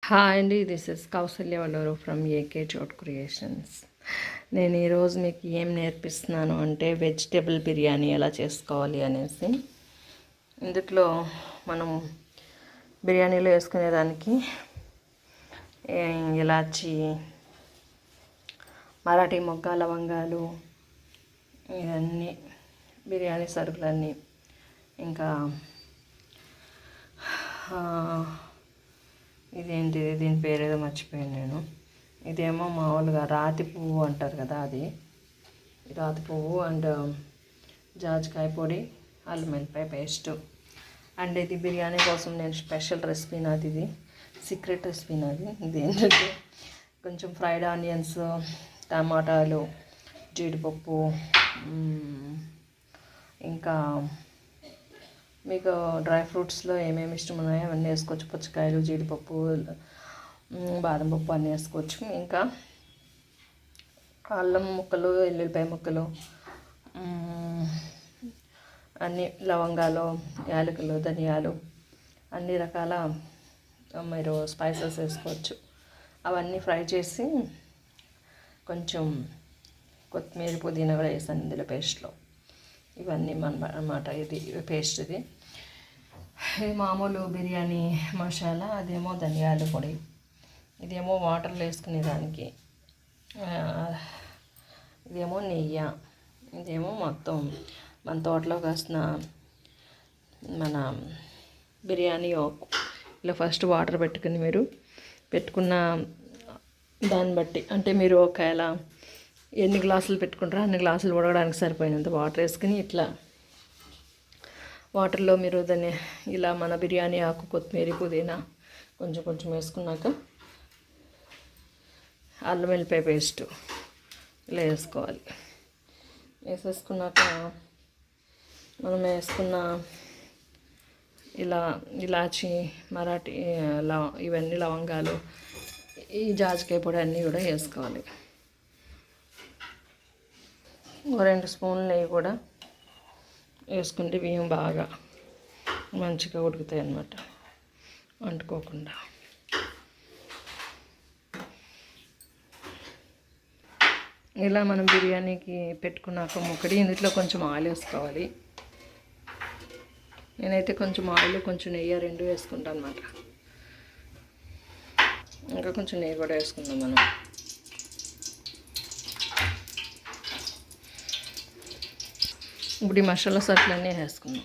Hi అండి, this is Kausalya Valluru from AK చోట్ creations. నేను ఈరోజు మీకు ఏం నేర్పిస్తున్నాను అంటే వెజిటేబుల్ బిర్యానీ ఎలా చేసుకోవాలి అనేసి. ఇందులో మనం బిర్యానీలో వేసుకునేదానికి ఇలాచి, మరాఠీ మొగ్గ, లవంగాలు, ఇవన్నీ బిర్యానీ సరుకులన్నీ, ఇంకా ఇదేంటిది, దీని పేరేదో మర్చిపోయాను నేను. ఇదేమో మామూలుగా రాతి పువ్వు అంటారు కదా, అది రాతి పువ్వు అండ్ జాజికాయ పొడి, అల్లం వెల్లిపాయ పేస్ట్. అండ్ ఇది బిర్యానీ కోసం నేను స్పెషల్ రెసిపీ నాది, ఇది సీక్రెట్ రెసిపీ నాది. ఇది ఏంటంటే కొంచెం ఫ్రైడ్ ఆనియన్స్, టమాటాలు, జీడిపప్పు, ఇంకా మీకు డ్రై ఫ్రూట్స్లో ఏమేమి ఇష్టం ఉన్నాయో అవన్నీ వేసుకోవచ్చు. పుచ్చకాయలు, జీడిపప్పు, బాదం పప్పు అన్నీ వేసుకోవచ్చు. ఇంకా అల్లం ముక్కలు, ఎల్లుల్లిపాయ ముక్కలు, అన్ని లవంగాలు, యాలకులు, ధనియాలు, అన్ని రకాల మీరు స్పైసెస్ వేసుకోవచ్చు. అవన్నీ ఫ్రై చేసి కొంచెం కొత్తిమీర, పుదీనా కూడా వేసాను ఇందులో పేస్ట్లో. ఇవన్నీ అన్నమాట. ఇది పేస్ట్, ఇది మామూలు బిర్యానీ మసాలా, అదేమో ధనియాల పొడి, ఇదేమో వాటర్లో వేసుకునేదానికి, ఇదేమో నెయ్యి, ఇదేమో మొత్తం మన తోటలో కాసిన మన బిర్యానీ ఆకు. ఇలా ఫస్ట్ వాటర్ పెట్టుకుని మీరు పెట్టుకున్న దాన్ని బట్టి, అంటే మీరు ఒకవేళ ఎన్ని గ్లాసులు పెట్టుకుంటారో అన్ని గ్లాసులు ఉడకడానికి సరిపోయినంత వాటర్ వేసుకుని ఇట్లా వాటర్లో మీరు దాన్ని ఇలా మన బిర్యానీ ఆకు, కొత్తిమీర, పుదీనా కొంచెం కొంచెం వేసుకున్నాక అల్లం వెల్లిపాయ పేస్ట్ ఇలా వేసుకోవాలి. వేసేసుకున్నాక మనం వేసుకున్న ఇలాచి, మరాఠీ ఇవన్నీ లవంగాలు, ఈ జాజికాయ పొడి అన్నీ కూడా వేసుకోవాలి. 2 స్పూన్లు నెయ్యి కూడా వేసుకుంటే బియ్యం బాగా మంచిగా ఉడుకుతాయి అన్నమాట, అంటుకోకుండా. ఇలా మనం బిర్యానీకి పెట్టుకున్నాక ముక్కడి ఇందులో కొంచెం ఆయిల్ వేసుకోవాలి. నేనైతే కొంచెం ఆయిల్, కొంచెం నెయ్యి 2 వేసుకుంటాను అన్నమాట. ఇంకా కొంచెం నెయ్యి కూడా వేసుకుందాం మనం. ఇప్పుడు ఈ మసాలా సరుకులన్నీ వేసుకుందాం.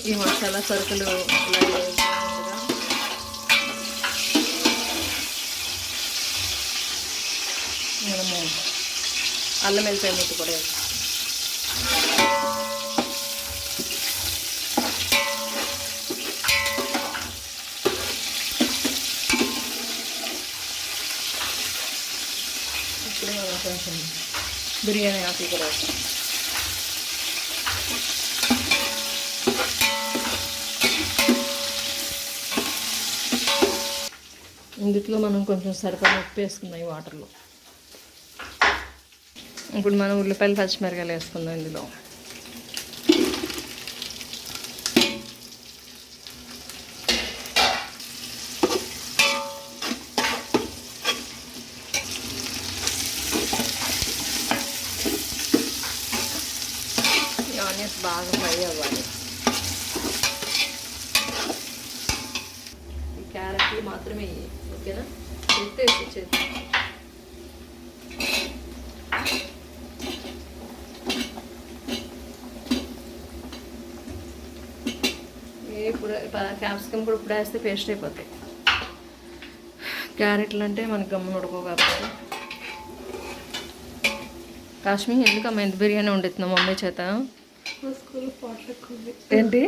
ఈ మసాలా సరుకులు మనము అల్లం వెల్లిపాయ ముద్ద కూడా వేస్తాం. ఇప్పుడు మనం కొంచెం బిర్యానీ ఆకు కూడా వేస్తాం. ఇందులో మనం కొంచెం సరిపడా ఉప్పు వేసుకుందాం ఈ వాటర్లో. ఇప్పుడు మనం ఉల్లిపాయలు, పచ్చిమిరకాయలు వేసుకుందాం ఇందులో. ఆనియన్స్ బాగా ఫ్రై అవ్వాలి. ఈ క్యారెట్లు మాత్రమే, ఓకేనా? చేతి ఇప్పుడు క్యాప్సికమ్ కూడా ఇప్పుడు వేస్తే పేస్ట్ అయిపోతాయి. క్యారెట్లు అంటే మనకి గమ్మున ఉడకో కాబట్టి. కాశ్మీర్ ఎందుకమ్మా ఎంత బిర్యానీ వండుతున్నాం మమ్మీ చేత? ఏంటి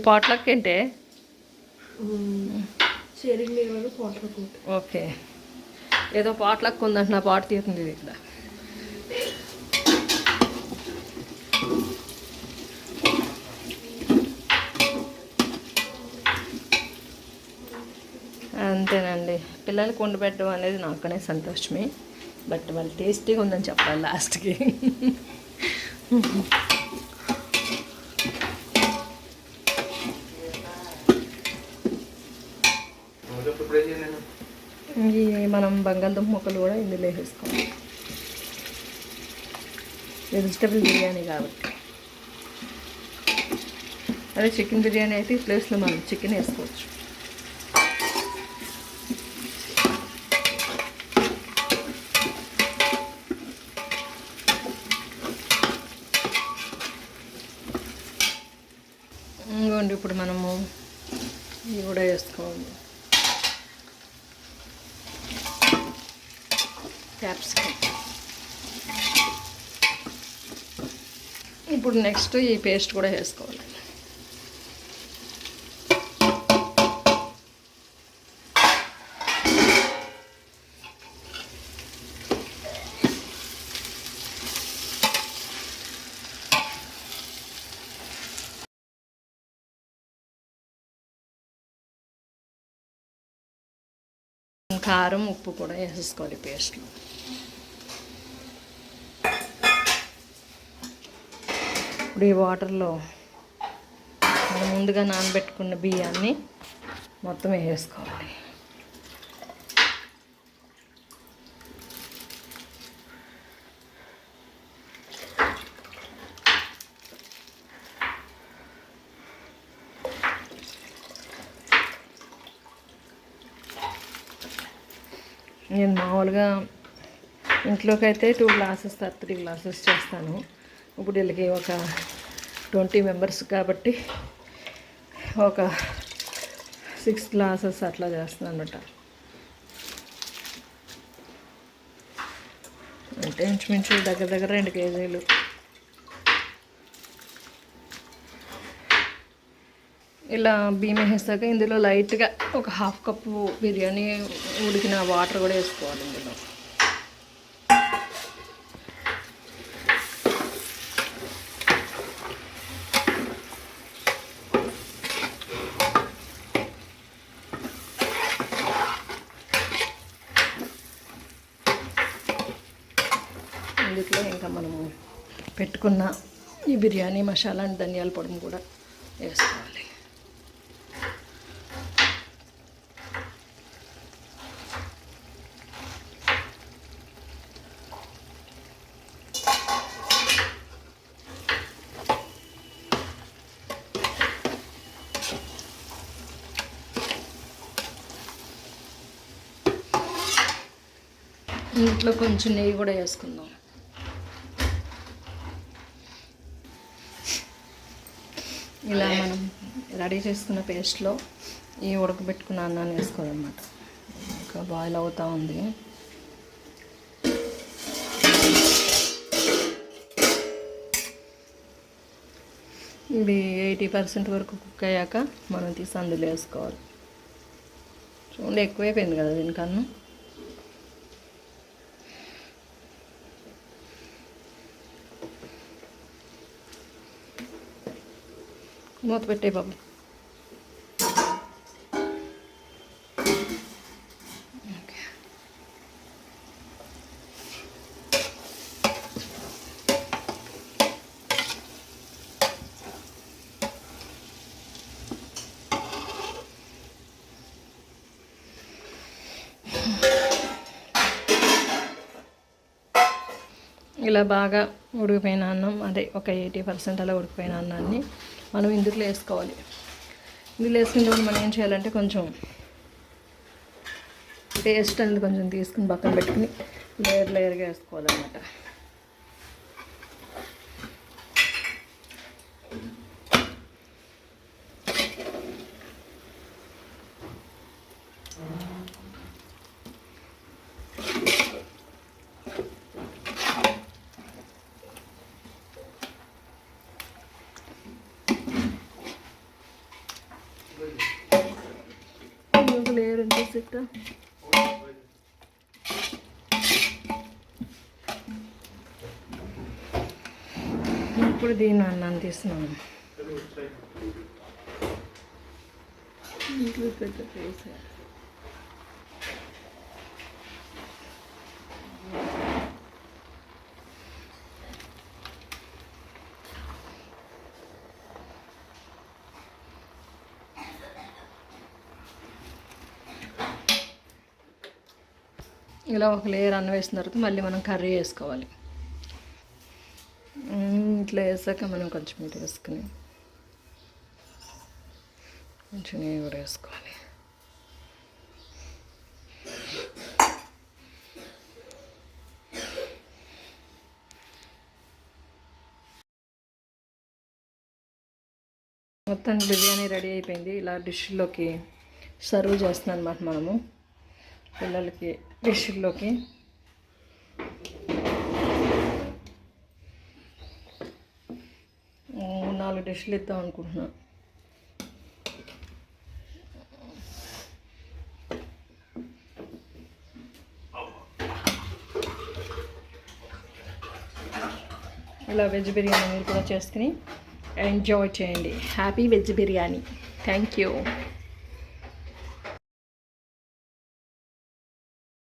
పాట్లక్ ఏంటే? ఓకే, ఏదో పాట్లక్ ఉందంట, నా పాట తీరుతుంది ఇది ఇక్కడ. అంతేనండి, పిల్లలకి వండి పెట్టడం అనేది నాకనే సంతోషమే. బట్ వాళ్ళు టేస్టీగా ఉందని చెప్పాలి లాస్ట్కి. మనం బంగాళదుంప ముక్కలు కూడా ఇందులో వేసుకోవాలి. వెజిటబుల్ బిర్యానీ కాబట్టి. అదే చికెన్ బిర్యానీ అయితే ఈ ప్లేస్లో మనం చికెన్ వేసుకోవచ్చు. ఇంకోండి ఇప్పుడు మనము ఇవి కూడా వేసుకోవాలి. క్యాప్సికమ్. ఇప్పుడు నెక్స్ట్ ఈ పేస్ట్ కూడా వేసుకోవాలి. కారం ఉప్పు కూడా వేసేసుకోవాలి పేస్ట్లో. ఇప్పుడు ఈ వాటర్లో మనం ముందుగా నానబెట్టుకున్న బియ్యాన్ని మొత్తం వేసుకోవాలి. నేను మామూలుగా ఇంట్లోకి అయితే 2 గ్లాసెస్ 3 గ్లాసెస్ చేస్తాను. ఇప్పుడు వీళ్ళకి ఒక 20 మెంబర్స్ కాబట్టి ఒక 6 గ్లాసెస్ అట్లా చేస్తున్నాను అనమాట. అంటే ఇంచుమించు దగ్గర 2 కేజీలు. ఇలా బియ్యం వేసాక ఇందులో లైట్గా ఒక 1/2 కప్పు బిర్యానీ ఉడికిన వాటర్ కూడా వేసుకోవాలి. ఇందులో ఇంకా మనము పెట్టుకున్న ఈ బిర్యానీ మసాలా అండ్ ధనియాల పొడిని కూడా వేసుకోవాలి. ఇంట్లో కొంచెం నెయ్యి కూడా వేసుకుందాం. ఇలా మనం రెడీ చేసుకున్న పేస్ట్లో ఈ ఉడకబెట్టుకున్న అన్నాన్ని వేసుకోవాలన్నమాట. ఇంకా బాయిల్ అవుతూ ఉంది. ఇది 80% వరకు కుక్ అయ్యాక మనం తీసి అందులో వేసుకోవాలి. చూడండి ఎక్కువైపోయింది కదా దీనికన్నా. మూత పెట్టే బాబు. ఇలా బాగా ఉడికిపోయిన అన్నం, అదే ఒక 80% అలా ఉడికిపోయిన అన్నాన్ని మనం ఇందులో వేసుకోవాలి. ఇందులో వేసుకున్నప్పుడు మనం ఏం చేయాలంటే కొంచెం పేస్ట్ అనేది కొంచెం తీసుకుని పక్కన పెట్టుకుని లేయర్గా వేసుకోవాలన్నమాట. లేయర్ ఎంత సెట్. ఇప్పుడు దీన్ని అన్నాన్ని తీస్తున్నాను. ఇంట్లో పెద్ద ప్లేస్. ఇలా ఒక లేయర్ అన్నం వేసిన తర్వాత మళ్ళీ మనం కర్రీ వేసుకోవాలి. ఇట్లా వేసాక మనం కొంచెం ఇది వేసుకుని కొంచెం నెయ్యి కూడా వేసుకోవాలి. మొత్తం బిర్యానీ రెడీ అయిపోయింది. ఇలా డిష్లోకి సర్వ్ చేస్తున్నాం అన్నమాట మనము పిల్లలకి. డిష్లోకి 4 డిష్లు ఇద్దాం అనుకుంటున్నాను. ఇలా వెజ్ బిర్యానీ మీరు కూడా చేసుకుని ఎంజాయ్ చేయండి. Happy veg biryani. Thank you.